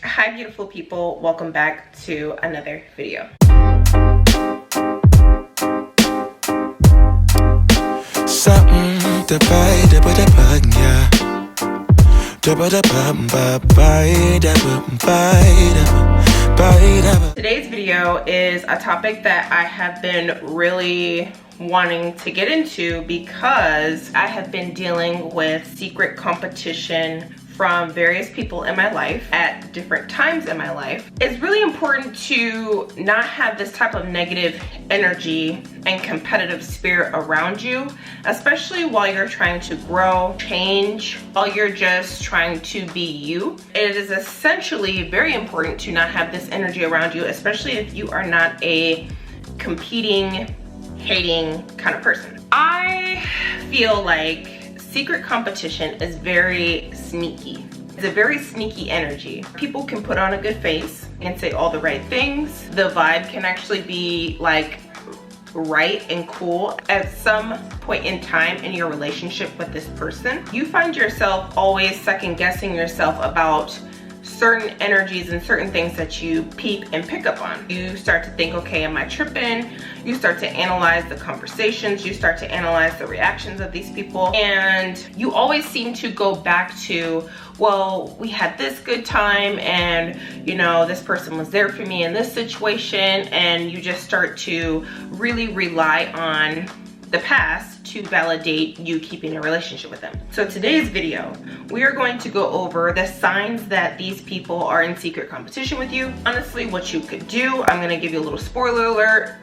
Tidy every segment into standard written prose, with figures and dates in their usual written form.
Hi beautiful people, welcome back to another video. Today's video is a topic that I have been really wanting to get into because I have been dealing with secret competition from various people in my life at different times in my life. It's really important to not have this type of negative energy and competitive spirit around you, especially while you're trying to grow, change, while you're just trying to be you. It is essentially very important to not have this energy around you, especially if you are not a competing, hating kind of person. I feel like secret competition is very sneaky. It's a very sneaky energy. People can put on a good face and say all the right things. The vibe can actually be like right and cool. At some point in time in your relationship with this person, you find yourself always second guessing yourself about certain energies and certain things that you peep and pick up on. You start to think, okay, am I tripping? You start to analyze the conversations, you start to analyze the reactions of these people, and you always seem to go back to, well, we had this good time and you know, this person was there for me in this situation, and you just start to really rely on the past to validate you keeping a relationship with them. So today's video, we are going to go over the signs that these people are in secret competition with you. Honestly, what you could do, I'm gonna give you a little spoiler alert.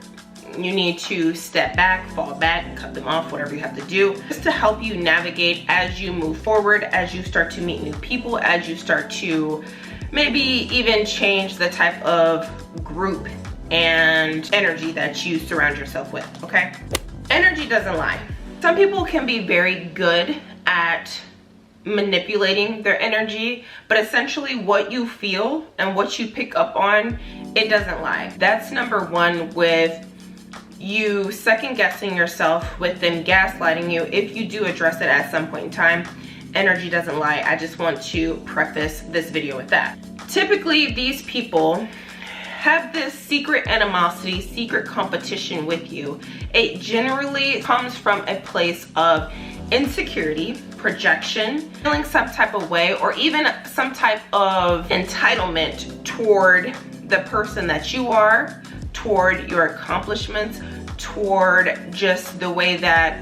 You need to step back, fall back, cut them off, whatever you have to do, just to help you navigate as you move forward, as you start to meet new people, as you start to maybe even change the type of group and energy that you surround yourself with, okay? Energy doesn't lie. Some people can be very good at manipulating their energy, but essentially what you feel and what you pick up on, it doesn't lie. That's number one with you second guessing yourself, with them gaslighting you. If you do address it at some point in time, energy doesn't lie. I just want to preface this video with that. Typically, these people have this secret animosity, secret competition with you. It generally comes from a place of insecurity, projection, feeling some type of way, or even some type of entitlement toward the person that you are, toward your accomplishments, toward just the way that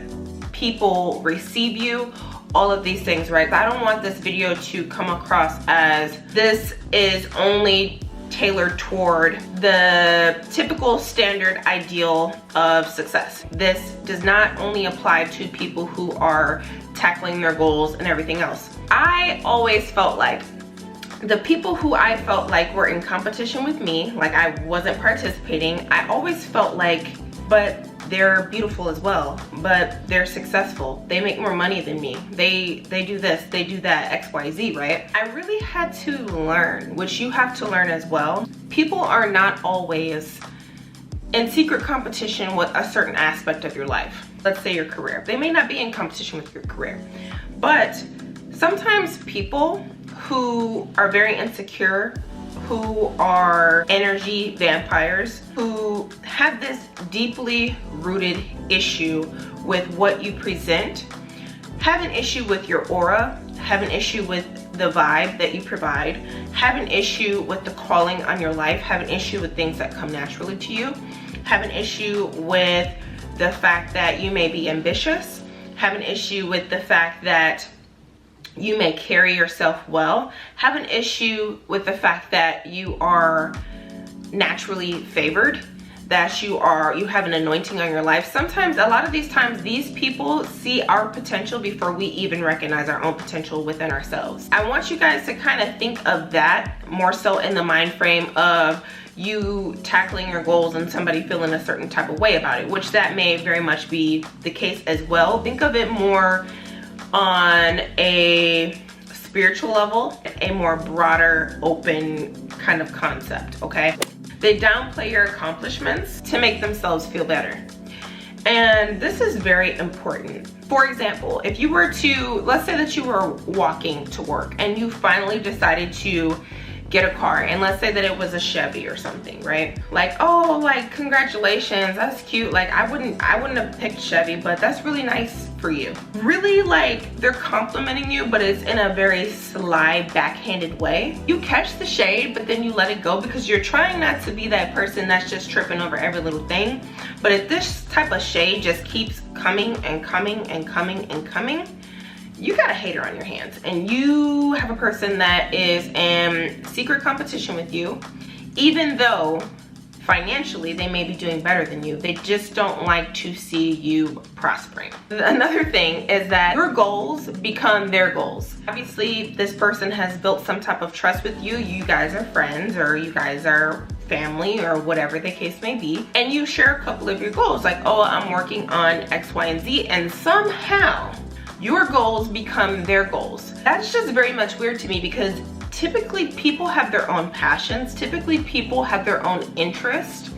people receive you, all of these things, right? I don't want this video to come across as this is only tailored toward the typical standard ideal of success. This does not only apply to people who are tackling their goals and everything else. I always felt like the people who I felt like were in competition with me, like I wasn't participating, I always felt like, but they're beautiful as well, but they're successful, they make more money than me, they do this, they do that, XYZ, right? I really had to learn, which you have to learn as well. People are not always in secret competition with a certain aspect of your life. Let's say your career. They may not be in competition with your career, but sometimes people who are very insecure, who are energy vampires, who have this deeply rooted issue with what you present, have an issue with your aura, have an issue with the vibe that you provide, have an issue with the calling on your life, have an issue with things that come naturally to you, have an issue with the fact that you may be ambitious, have an issue with the fact that you may carry yourself well, have an issue with the fact that you are naturally favored, that you have an anointing on your life. Sometimes, a lot of these times, these people see our potential before we even recognize our own potential within ourselves. I want you guys to kind of think of that more so in the mind frame of you tackling your goals and somebody feeling a certain type of way about it, which that may very much be the case as well. Think of it more on a spiritual level, a more broader, open kind of concept, okay? They downplay your accomplishments to make themselves feel better. And this is very important. For example, if you were to, let's say that you were walking to work and you finally decided to get a car, and let's say that it was a Chevy or something, right? Like, oh, like, congratulations, that's cute. Like, I wouldn't have picked Chevy, but that's really nice for you. Really, like, they're complimenting you, but it's in a very sly, backhanded way. You catch the shade, but then you let it go because you're trying not to be that person that's just tripping over every little thing. But if this type of shade just keeps coming and coming and coming and coming, you got a hater on your hands, and you have a person that is in secret competition with you, even though financially they may be doing better than you. They just don't like to see you prospering. Another thing is that your goals become their goals. Obviously, this person has built some type of trust with you. You guys are friends, or you guys are family, or whatever the case may be, and you share a couple of your goals, like, oh, I'm working on X, Y, and Z, and somehow your goals become their goals. That's just very much weird to me, because typically people have their own passions, typically people have their own interests,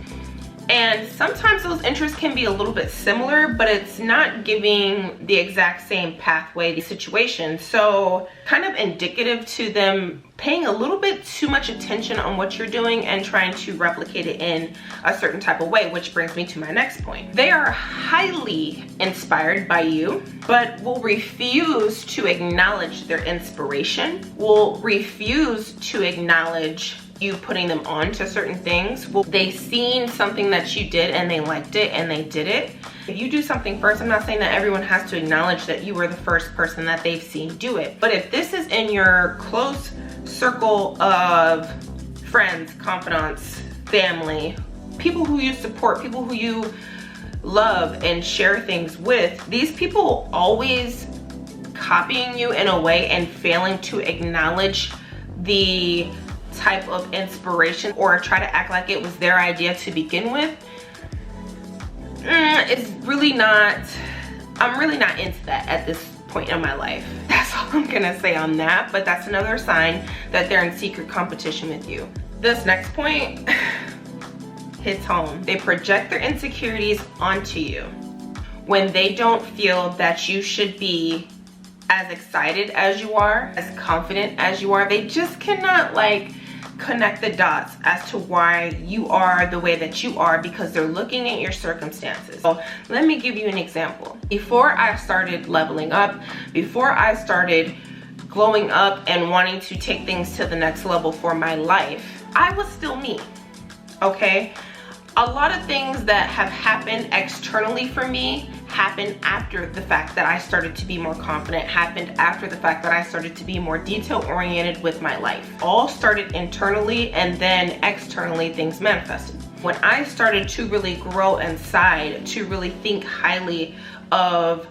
and sometimes those interests can be a little bit similar, but it's not giving the exact same pathway to situation. So kind of indicative to them paying a little bit too much attention on what you're doing and trying to replicate it in a certain type of way, which brings me to my next point. They are highly inspired by you, but will refuse to acknowledge their inspiration, will refuse to acknowledge you putting them on to certain things. Well, they seen something that you did and they liked it and they did it. If you do something first, I'm not saying that everyone has to acknowledge that you were the first person that they've seen do it. But if this is in your close circle of friends, confidants, family, people who you support, people who you love and share things with, these people always copying you in a way and failing to acknowledge the type of inspiration or try to act like it was their idea to begin with, it's really not, I'm really not into that at this point in my life. That's all I'm gonna say on that, but that's another sign that they're in secret competition with you. This next point hits home. They project their insecurities onto you when they don't feel that you should be as excited as you are, as confident as you are. They just cannot like connect the dots as to why you are the way that you are, because they're looking at your circumstances. So let me give you an example. Before I started leveling up, before I started glowing up and wanting to take things to the next level for my life, I was still me, okay? A lot of things that have happened externally for me happened after the fact that I started to be more confident, happened after the fact that I started to be more detail oriented with my life. All started internally, and then externally things manifested. When I started to really grow inside, to really think highly of,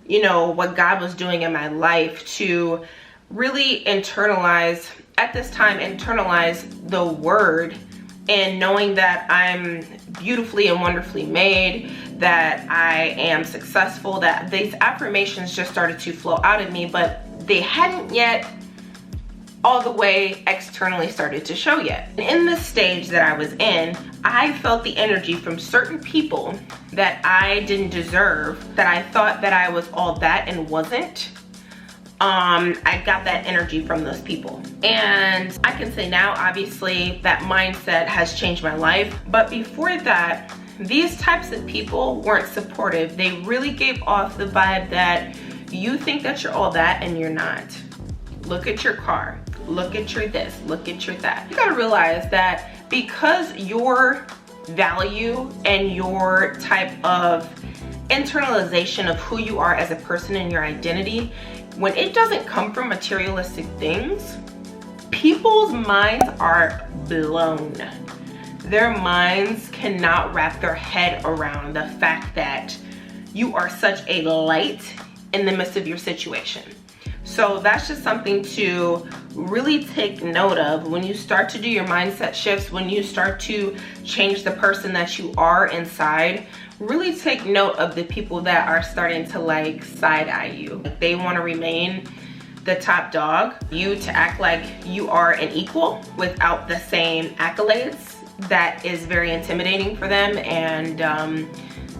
you know, what God was doing in my life, to really internalize, at this time, internalize the word, and knowing that I'm beautifully and wonderfully made, that I am successful, that these affirmations just started to flow out of me, but they hadn't yet all the way externally started to show yet. And in the stage that I was in, I felt the energy from certain people that I didn't deserve, that I thought that I was all that and wasn't. I got that energy from those people. And I can say now, obviously, that mindset has changed my life. But before that, these types of people weren't supportive. They really gave off the vibe that you think that you're all that and you're not. Look at your car. Look at your this. Look at your that. You gotta realize that because your value and your type of internalization of who you are as a person and your identity, when it doesn't come from materialistic things, people's minds are blown. Their minds cannot wrap their head around the fact that you are such a light in the midst of your situation. So that's just something to really take note of when you start to do your mindset shifts, when you start to change the person that you are inside. Really take note of the people that are starting to like side-eye you. They want to remain the top dog, you to act like you are an equal without the same accolades. That is very intimidating for them, and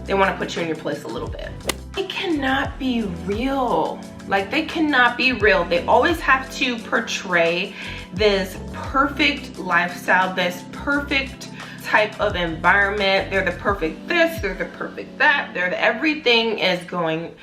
they want to put you in your place a little bit. They cannot be real. Like, they cannot be real. They always have to portray this perfect lifestyle, this perfect type of environment. They're the perfect this, they're the perfect that, everything is going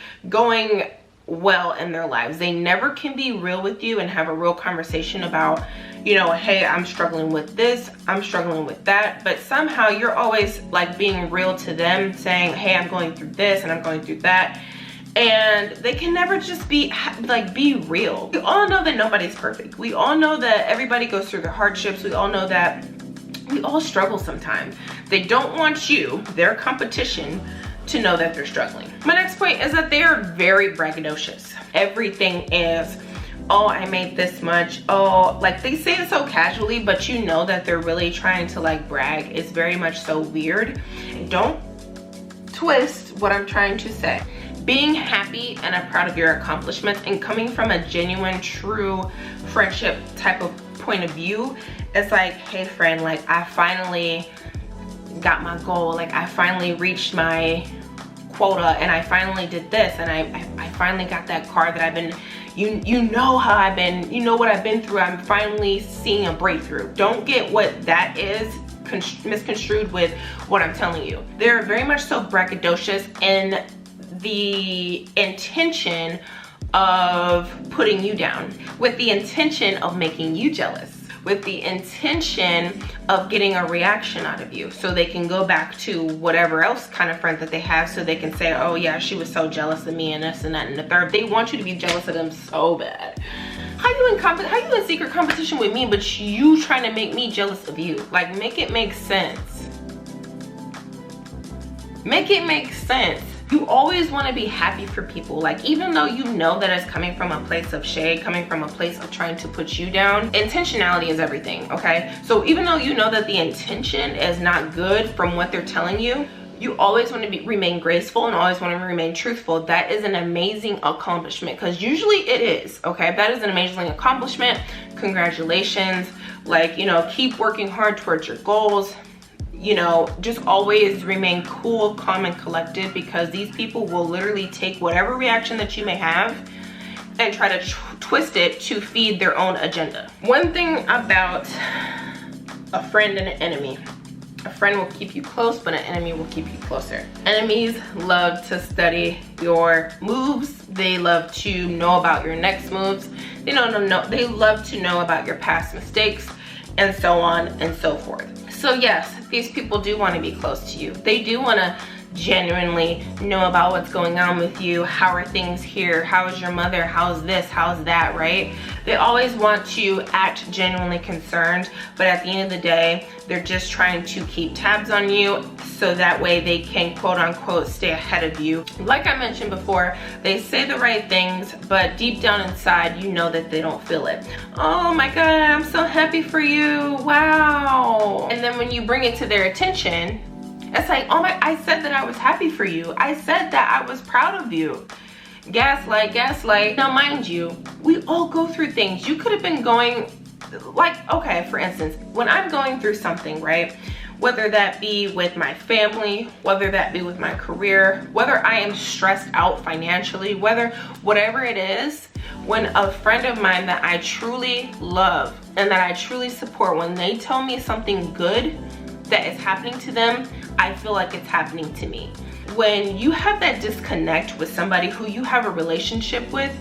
well in their lives. They never can be real with you and have a real conversation about, you know, hey, I'm struggling with this, I'm struggling with that, but somehow you're always like being real to them, saying, hey, I'm going through this and I'm going through that. And they can never just be real. We all know that nobody's perfect. We all know that everybody goes through their hardships. We all know that we all struggle sometimes. They don't want you, their competition, to know that they're struggling. My next point is that they are very braggadocious. Everything is, oh, I made this much. Oh, like they say it so casually, but you know that they're really trying to like brag. It's very much so weird. Don't twist what I'm trying to say. Being happy and I'm proud of your accomplishments and coming from a genuine, true friendship type of point of view, it's like, hey friend, like I finally got my goal, like I finally reached my quota and I finally did this and I finally got that car that I've been, you know how I've been, you know what I've been through, I'm finally seeing a breakthrough. Don't get what that is misconstrued with what I'm telling you. They're very much so braggadocious in the intention of putting you down, with the intention of making you jealous, with the intention of getting a reaction out of you so they can go back to whatever else kind of friend that they have, so they can say, oh yeah, she was so jealous of me and this and that and the third. They want you to be jealous of them so bad. How you in secret competition with me, but you trying to make me jealous of you? Like, make it make sense. Make it make sense. You always want to be happy for people. Like, even though you know that it's coming from a place of shade, coming from a place of trying to put you down, intentionality is everything, okay? So even though you know that the intention is not good from what they're telling you, you always want to remain graceful and always want to remain truthful. That is an amazing accomplishment, because usually it is, okay? That is an amazing accomplishment. Congratulations. Like, you know, keep working hard towards your goals. You know, just always remain cool, calm, and collected, because these people will literally take whatever reaction that you may have and try to twist it to feed their own agenda. One thing about a friend and an enemy: a friend will keep you close, but an enemy will keep you closer. Enemies love to study your moves. They love to know about your next moves. They love to know about your past mistakes, and so on and so forth. So yes, these people do want to be close to you. They do want to genuinely know about what's going on with you. How are things here? How is your mother? How's this? How's that, right? They always want to act genuinely concerned, but at the end of the day, they're just trying to keep tabs on you so that way they can quote unquote stay ahead of you. Like I mentioned before, they say the right things, but deep down inside, you know that they don't feel it. Oh my God, I'm so happy for you. Wow. And then when you bring it to their attention, it's like, oh my, I said that I was happy for you. I said that I was proud of you. Gaslight, gaslight. Now mind you, we all go through things. You could have been going, like, okay, for instance, when I'm going through something, right? Whether that be with my family, whether that be with my career, whether I am stressed out financially, whatever it is, when a friend of mine that I truly love and that I truly support, when they tell me something good that is happening to them, I feel like it's happening to me. When you have that disconnect with somebody who you have a relationship with,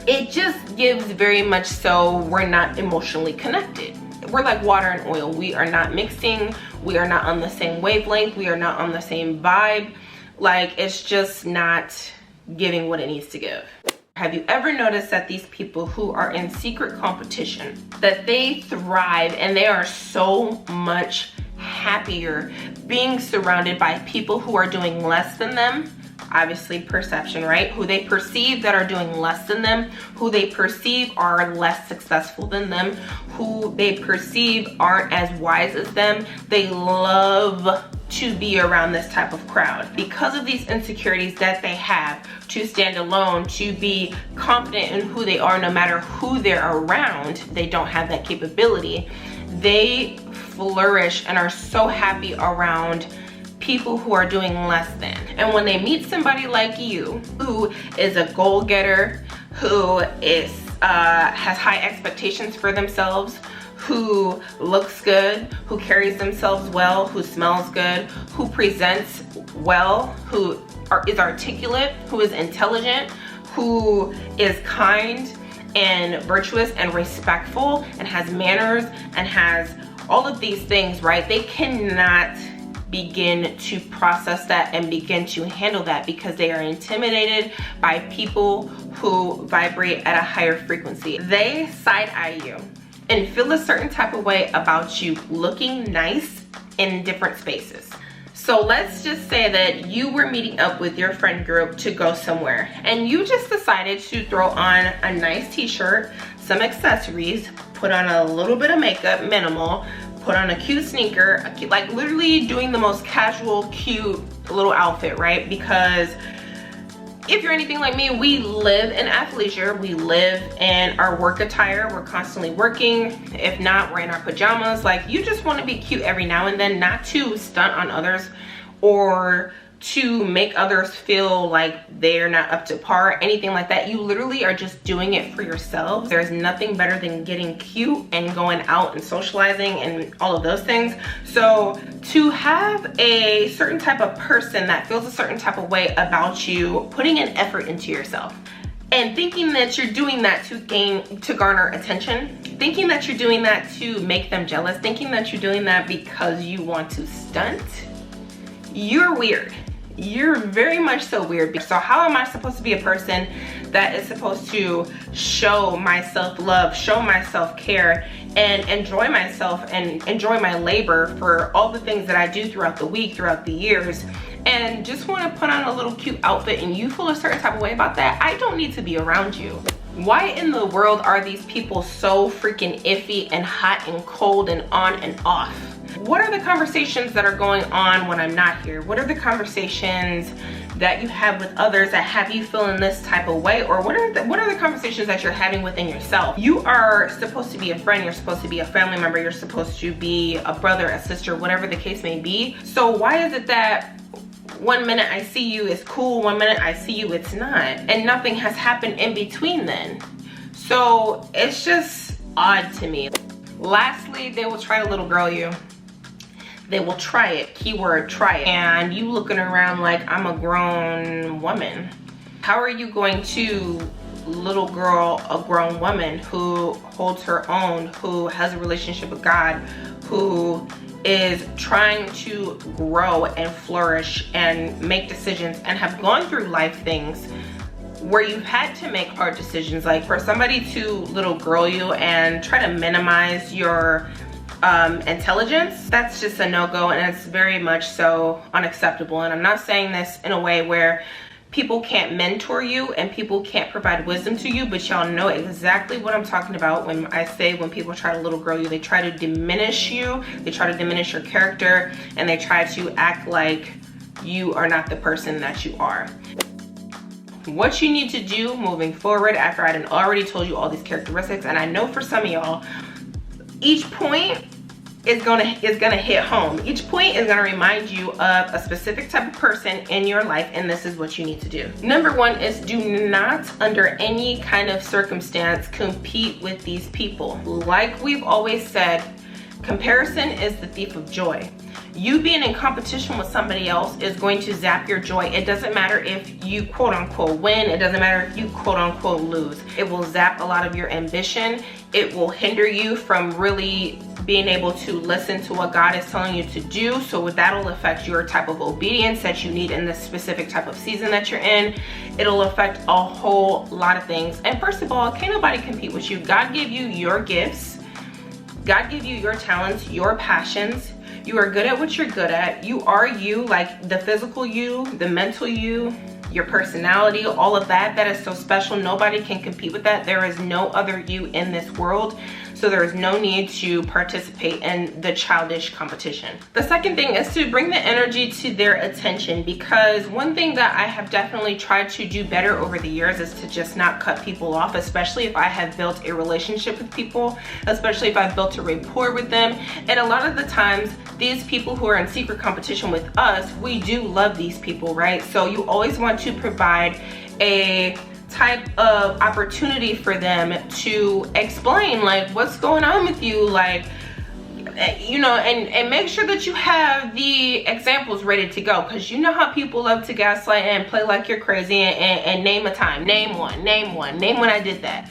it just gives very much so we're not emotionally connected. We're like water and oil. We are not mixing. We are not on the same wavelength. We are not on the same vibe. Like, it's just not giving what it needs to give. Have you ever noticed that these people who are in secret competition, that they thrive and they are so much happier being surrounded by people who are doing less than them? Obviously perception, right? Who they perceive that are doing less than them, who they perceive are less successful than them, who they perceive aren't as wise as them. They love to be around this type of crowd because of these insecurities that they have, to stand alone, to be confident in who they are no matter who they're around. They don't have that capability. They flourish and are so happy around people who are doing less than. And when they meet somebody like you, who is a goal-getter, who is has high expectations for themselves, who looks good, who carries themselves well, who smells good, who presents well, who is articulate, who is intelligent, who is kind and virtuous and respectful and has manners and has all of these things, right? They cannot begin to process that and begin to handle that because they are intimidated by people who vibrate at a higher frequency. They side-eye you and feel a certain type of way about you looking nice in different spaces. So let's just say that you were meeting up with your friend group to go somewhere and you just decided to throw on a nice t-shirt, some accessories, put on a little bit of makeup, minimal, put on a cute sneaker, like literally doing the most casual, cute little outfit, right? Because if you're anything like me, we live in athleisure, we live in our work attire, we're constantly working. If not, we're in our pajamas. Like, you just want to be cute every now and then, not to stunt on others or to make others feel like they're not up to par, anything like that. You literally are just doing it for yourself. There's nothing better than getting cute and going out and socializing and all of those things. So to have a certain type of person that feels a certain type of way about you, putting an effort into yourself and thinking that you're doing that to garner attention, thinking that you're doing that to make them jealous, thinking that you're doing that because you want to stunt, you're weird. You're very much so weird. So how am I supposed to be a person that is supposed to show my self-love, show my self-care, and enjoy myself and enjoy my labor for all the things that I do throughout the week, throughout the years, and just want to put on a little cute outfit and you feel a certain type of way about that? I don't need to be around you. Why in the world are these people so freaking iffy and hot and cold and on and off? What are the conversations that are going on when I'm not here? What are the conversations that you have with others that have you feeling this type of way? Or what are the conversations that you're having within yourself? You are supposed to be a friend, you're supposed to be a family member, you're supposed to be a brother, a sister, whatever the case may be. So why is it that one minute I see you it's cool, one minute I see you it's not, and nothing has happened in between then? So it's just odd to me. Lastly, they will try to little girl you. They will try it, keyword try it, and you looking around like I'm a grown woman. How are you going to little girl a grown woman who holds her own, who has a relationship with God, who is trying to grow and flourish and make decisions and have gone through life things where you've had to make hard decisions? Like, for somebody to little girl you and try to minimize your intelligence, that's just a no-go, and it's very much so unacceptable. And I'm not saying this in a way where people can't mentor you and people can't provide wisdom to you, but y'all know exactly what I'm talking about when I say when people try to little girl you. They try to diminish you, they try to diminish your character, and they try to act like you are not the person that you are. What you need to do moving forward, after I already told you all these characteristics, and I know for some of y'all, each point is gonna hit home. Each point is gonna remind you of a specific type of person in your life, and this is what you need to do. Number one is, do not under any kind of circumstance compete with these people. Like we've always said, comparison is the thief of joy. You being in competition with somebody else is going to zap your joy. It doesn't matter if you quote unquote win. It doesn't matter if you quote unquote lose. It will zap a lot of your ambition. It will hinder you from really being able to listen to what God is telling you to do. So that'll affect your type of obedience that you need in this specific type of season that you're in. It'll affect a whole lot of things. And first of all, can't nobody compete with you. God gave you your gifts. God gave you your talents, your passions. You are good at what you're good at. You are you, like the physical you, the mental you, your personality, all of that. That is so special. Nobody can compete with that. There is no other you in this world. So there is no need to participate in the childish competition. The second thing is to bring the energy to their attention, because one thing that I have definitely tried to do better over the years is to just not cut people off, especially if I have built a relationship with people, especially if I've built a rapport with them. And a lot of the times these people who are in secret competition with us, we do love these people, right? So you always want to provide a type of opportunity for them to explain like what's going on with you, like, you know, and make sure that you have the examples ready to go, because you know how people love to gaslight and play like you're crazy and name a time, name one when I did that.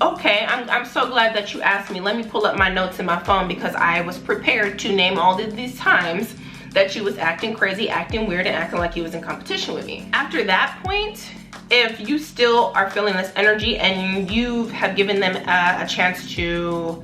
Okay, I'm so glad that you asked me. Let me pull up my notes in my phone, because I was prepared to name all of these times that you was acting crazy, acting weird, and acting like you was in competition with me. After that point, if you still are feeling this energy and you have given them a chance to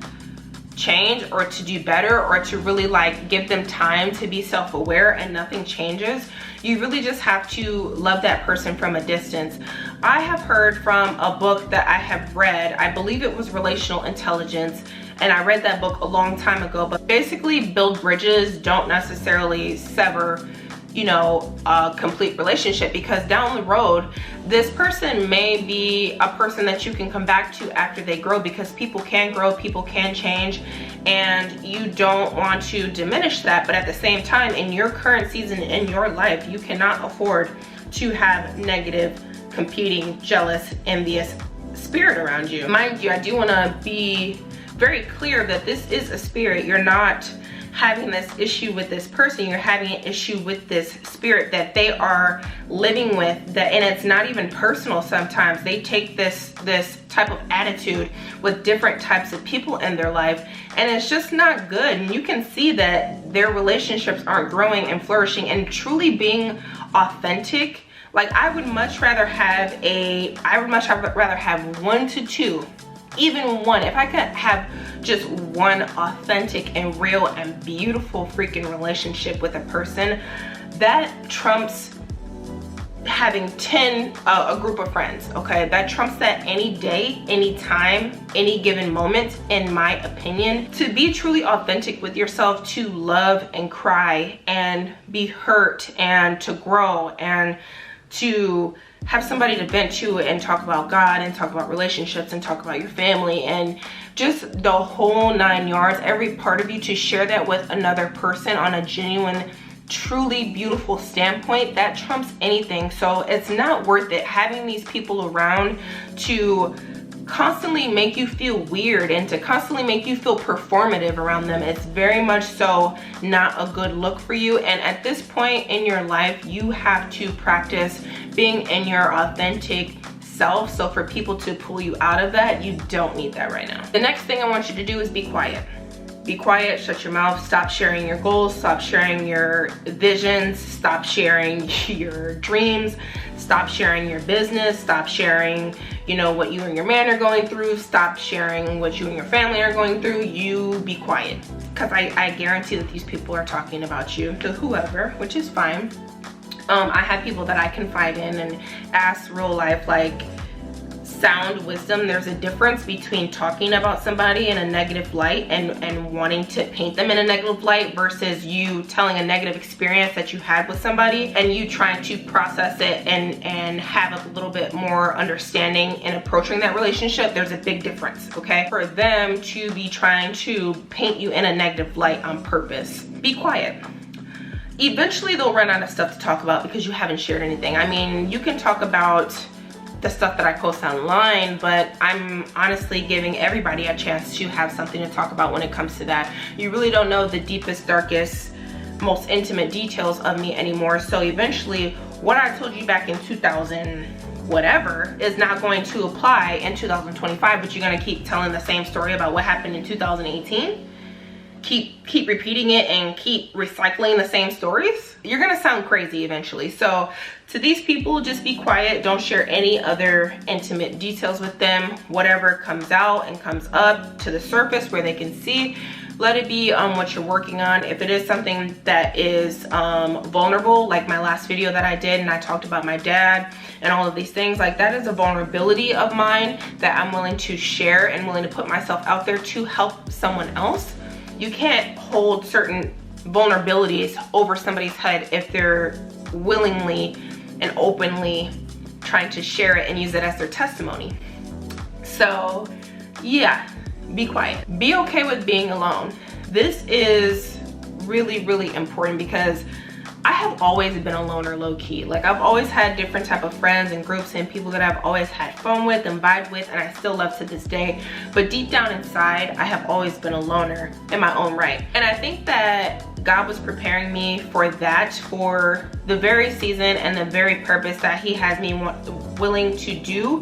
change or to do better, or to really like give them time to be self-aware, and nothing changes, you really just have to love that person from a distance. I have heard from a book that I have read, I believe it was Relational Intelligence, and I read that book a long time ago, but basically build bridges, don't necessarily sever, you know, a complete relationship, because down the road this person may be a person that you can come back to after they grow, because people can grow, people can change, and you don't want to diminish that. But at the same time, in your current season in your life, you cannot afford to have negative, competing, jealous, envious spirit around you. Mind you, I do want to be very clear that this is a spirit. You're not having this issue with this person, you're having an issue with this spirit that they are living with, that, and it's not even personal. Sometimes they take this type of attitude with different types of people in their life, and it's just not good. And you can see that their relationships aren't growing and flourishing and truly being authentic. Like, I would much rather have 1 to 2, even 1. If I could have just 1 authentic and real and beautiful freaking relationship with a person, that trumps having 10 a group of friends. Okay, that trumps that any day, any time, any given moment, in my opinion. To be truly authentic with yourself, to love and cry and be hurt, and to grow, and to have somebody to vent to and talk about God and talk about relationships and talk about your family and just the whole 9 yards, every part of you, to share that with another person on a genuine, truly beautiful standpoint, that trumps anything. So it's not worth it having these people around to constantly make you feel weird and to constantly make you feel performative around them. It's very much so not a good look for you. And at this point in your life, you have to practice being in your authentic self. So for people to pull you out of that, you don't need that right now. The next thing I want you to do is be quiet. Be quiet, shut your mouth, stop sharing your goals, stop sharing your visions, stop sharing your dreams, stop sharing your business, stop sharing, you know, what you and your man are going through, stop sharing what you and your family are going through. You be quiet, because I guarantee that these people are talking about you to whoever, which is fine. I have people that I confide in and ask real life, like, sound wisdom. There's a difference between talking about somebody in a negative light and wanting to paint them in a negative light, versus you telling a negative experience that you had with somebody and you trying to process it and have a little bit more understanding in approaching that relationship. There's a big difference, okay? For them to be trying to paint you in a negative light on purpose, be quiet. Eventually they'll run out of stuff to talk about because you haven't shared anything. I mean, you can talk about the stuff that I post online, but I'm honestly giving everybody a chance to have something to talk about when it comes to that. You really don't know the deepest, darkest, most intimate details of me anymore. So eventually what I told you back in 2000 whatever is not going to apply in 2025, but you're going to keep telling the same story about what happened in 2018. Keep repeating it and keep recycling the same stories. You're gonna sound crazy eventually. So to these people, just be quiet. Don't share any other intimate details with them. Whatever comes out and comes up to the surface where they can see, let it be what you're working on. If it is something that is vulnerable, like my last video that I did and I talked about my dad and all of these things, like, that is a vulnerability of mine that I'm willing to share and willing to put myself out there to help someone else. You can't hold certain vulnerabilities over somebody's head if they're willingly and openly trying to share it and use it as their testimony. So yeah, be quiet. Be okay with being alone. This is really, really important because I have always been a loner low-key. Like, I've always had different type of friends and groups and people that I've always had fun with and vibe with, and I still love to this day. But deep down inside, I have always been a loner in my own right. And I think that God was preparing me for that, for the very season and the very purpose that he has me willing to do,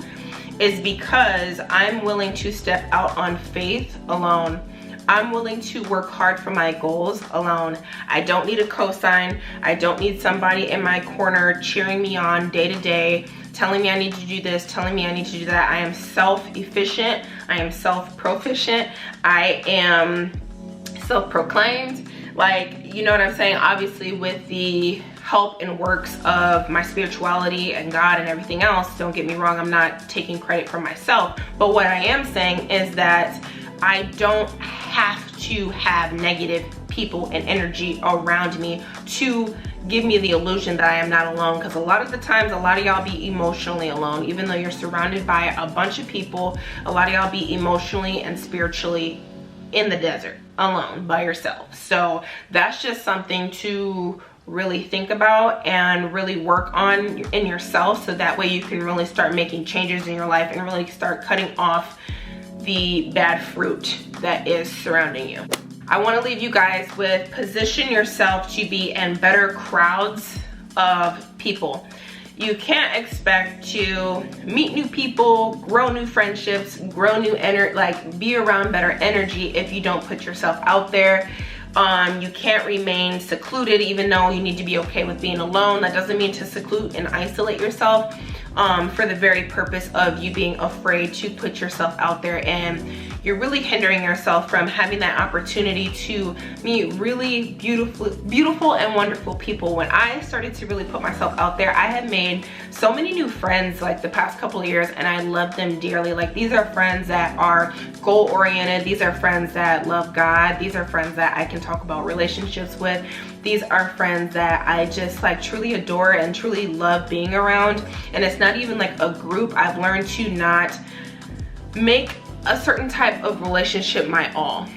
is because I'm willing to step out on faith alone. I'm willing to work hard for my goals alone. I don't need a cosign. I don't need somebody in my corner cheering me on day to day, telling me I need to do this, telling me I need to do that. I am self-efficient. I am self-proficient. I am self-proclaimed. Like, you know what I'm saying? Obviously, with the help and works of my spirituality and God and everything else, don't get me wrong, I'm not taking credit for myself. But what I am saying is that I don't have to have negative people and energy around me to give me the illusion that I am not alone, because a lot of the times, a lot of y'all be emotionally alone. Even though you're surrounded by a bunch of people, a lot of y'all be emotionally and spiritually in the desert alone by yourself. So that's just something to really think about and really work on in yourself, so that way you can really start making changes in your life and really start cutting off the bad fruit that is surrounding you. I want to leave you guys with, position yourself to be in better crowds of people. You can't expect to meet new people, grow new friendships, grow new energy, like be around better energy if you don't put yourself out there. You can't remain secluded, even though you need to be okay with being alone. That doesn't mean to seclude and isolate yourself, for the very purpose of you being afraid to put yourself out there, and you're really hindering yourself from having that opportunity to meet really beautiful and wonderful people. When I started to really put myself out there, I have made so many new friends like the past couple of years, and I love them dearly. Like, these are friends that are goal oriented. These are friends that love God. These are friends that I can talk about relationships with. These are friends that I just like truly adore and truly love being around. And it's not even like a group. I've learned to not make a certain type of relationship my all.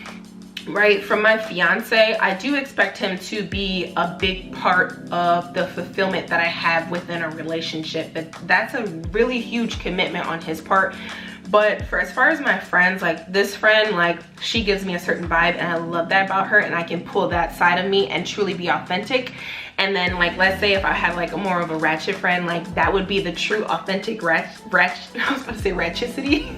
Right? From my fiance, I do expect him to be a big part of the fulfillment that I have within a relationship. But that's a really huge commitment on his part. But for as far as my friends, like this friend, like she gives me a certain vibe, and I love that about her, and I can pull that side of me and truly be authentic. And then, like, let's say if I had like a more of a ratchet friend, like that would be the true authentic I was about to say ratchicity.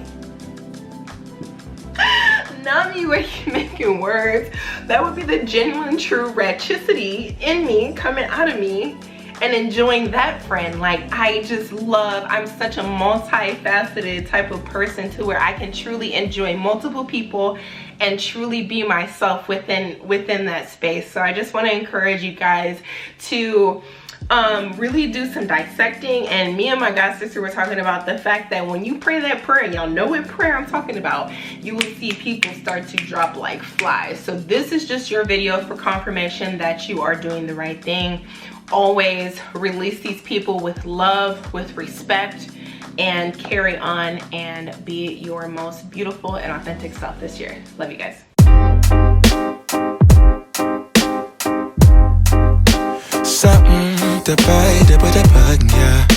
Not me making words. That would be the genuine true ratchicity in me coming out of me, and enjoying that friend. Like, I just love, I'm such a multifaceted type of person to where I can truly enjoy multiple people and truly be myself within that space. So I just want to encourage you guys to really do some dissecting. And me and my god sister were talking about the fact that when you pray that prayer, y'all know what prayer I'm talking about, you will see people start to drop like flies. So this is just your video for confirmation that you are doing the right thing. Always release these people with love, with respect, and carry on and be your most beautiful and authentic self this year. Love you guys. Something to buy, yeah.